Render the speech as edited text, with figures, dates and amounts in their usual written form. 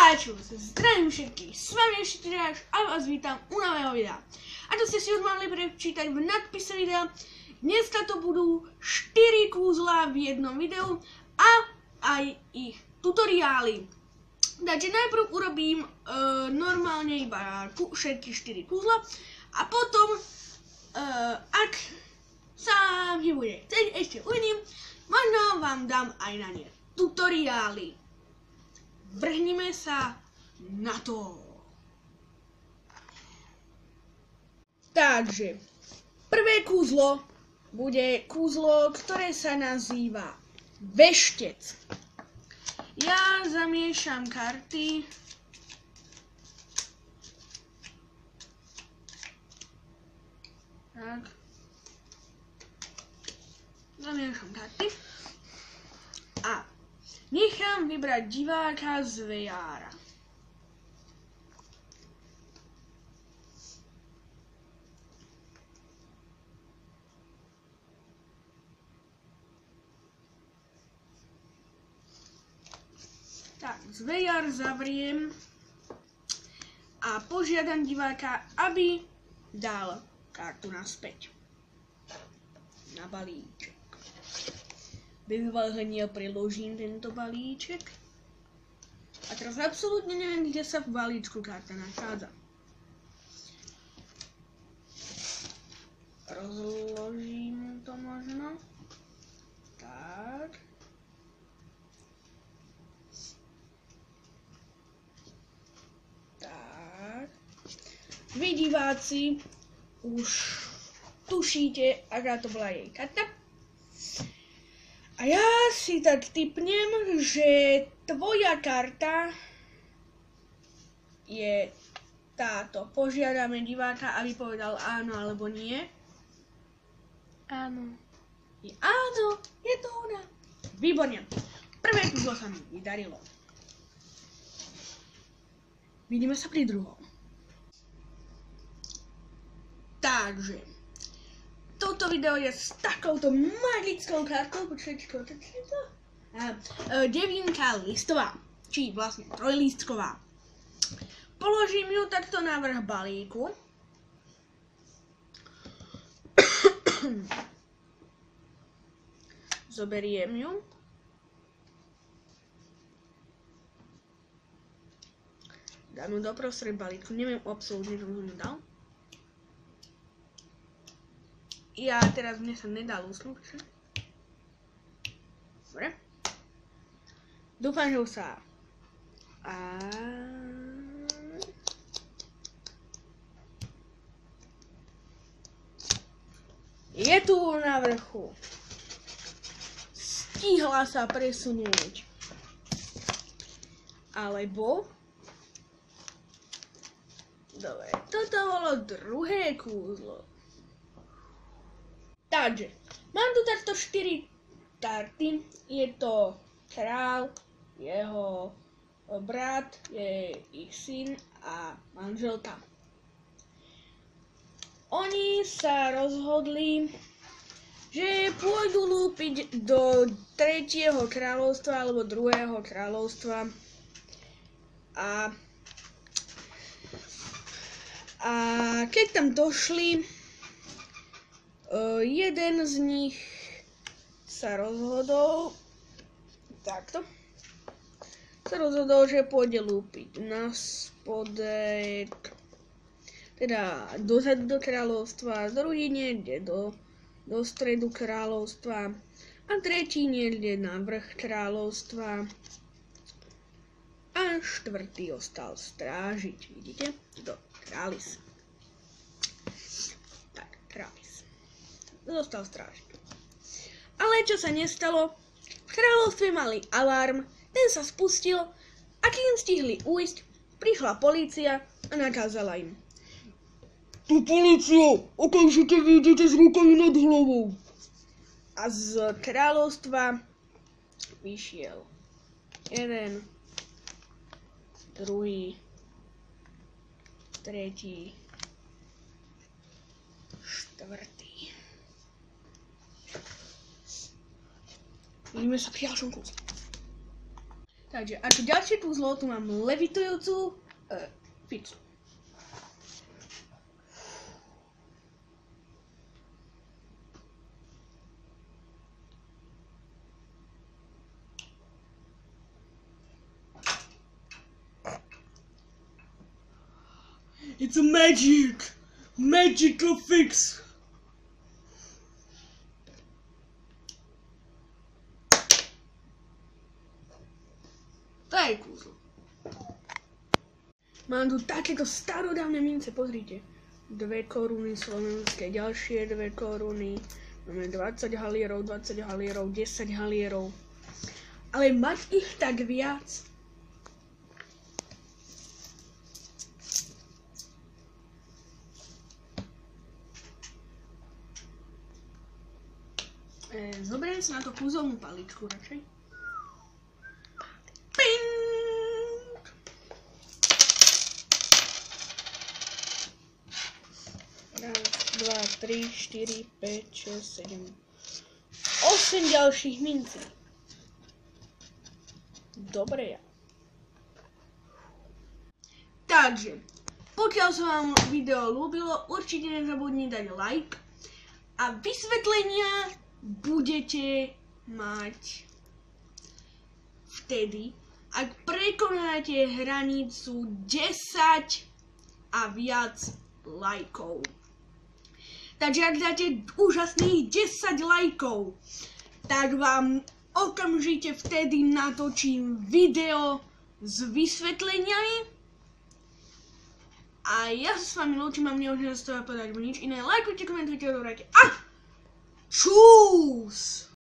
Zdravím všetkých, s vami je Šetriáš a vás vítam u nového videa. A to ste si už mohli prečítať v nadpise videa. Dneska to budú 4 kúzla v jednom videu a aj ich tutoriály. Takže najprv urobím normálne iba všetky 4 kúzla a potom, ak sa mi bude chcieť, ešte uvidím, možno vám dám aj na ne tutoriály. Vrhnime sa na to. Takže, prvé kúzlo bude kúzlo, ktoré sa nazýva veštec. Ja zamiešam karty. Tak. Zamiešam karty. A nechám vybrať diváka z VR-a. Tak, z VR zavriem a požiadam diváka, aby dal kartu naspäť na balíček. Bez váhania preložím tento balíček. A teraz absolútne neviem, kde sa v balíčku karta nachádza. Rozložím to možno. Tak. Tak. Vy diváci už tušíte, aká to bola jej karta. A ja si tak tipnem, že tvoja karta je táto. Požiadame diváka, aby povedal áno alebo nie. Áno. Áno, je to ona. Výborne. Prvé kúzlo sa mi vydarilo. Vidíme sa pri druhom. Takže toto video je s takouto magickou kartou, počkajte, to je to? Devinka listová, či vlastne trojlístková. Položím ju takto na vrch balíku. Zoberiem ju. Dám ju doprostred balíku, neviem absolútne, čo som ju dal. Ja teraz mne sa nedá lúsnuť. Dobre. Dúfam, že už sa... Je tu na vrchu. Stihla sa presunúť. Alebo... Dobre, toto bolo druhé kúzlo. Takže, mám tu takto 4 karty, je to kráľ, jeho brat, je ich syn a manželka. Oni sa rozhodli, že pôjdu lúpiť do 3. kráľovstva alebo 2. kráľovstva a keď tam došli, jeden z nich sa rozhodol takto. Sa rozhodol, že pôjde lúpiť na spodek, teda dozadu do kráľovstva, druhý niekde do stredu kráľovstva a tretí niekde na vrch kráľovstva a štvrtý ostal strážiť. Vidíte? To krális. Tak, krális. Zostal strážiť. Ale čo sa nestalo? V kráľovstve mali alarm, ten sa spustil a kým stihli ujsť, prišla polícia a nakázala im: Tu polícia, okamžite vyjdete s rukami nad hlavou. A z kráľovstva vyšiel jeden, druhý, tretí, štvrtý. Vidíme sa pri ďalšom kúsku. Takže ako ďalšie puzlo, tu mám levitujúcu pizzu. It's a magical fix. To je kúzlo. Mám tu takéto starodávne mince, pozrite. 2 koruny slovenské, ďalšie 2 koruny. Máme 20 halierov, 20 halierov, 10 halierov. Ale mať ich tak viac. Zoberiem si na to kúzelnú paličku radšej. Ping! Raz, 2, 3, 4, 5, 6, 7, 8 ďalších mincí. Dobre ja. Takže, pokiaľ sa vám video ľúbilo, určite nezabudni dať like a vysvetlenia budete mať vtedy, ak prekonáte hranicu 10 a viac lajkov. Takže ak dáte úžasných 10 lajkov, tak vám okamžite vtedy natočím video s vysvetleniami. A ja sa s vami lúčim a mne už nezostáva povedať nič iné. Lajkujte, komentujte, odobráte a čus!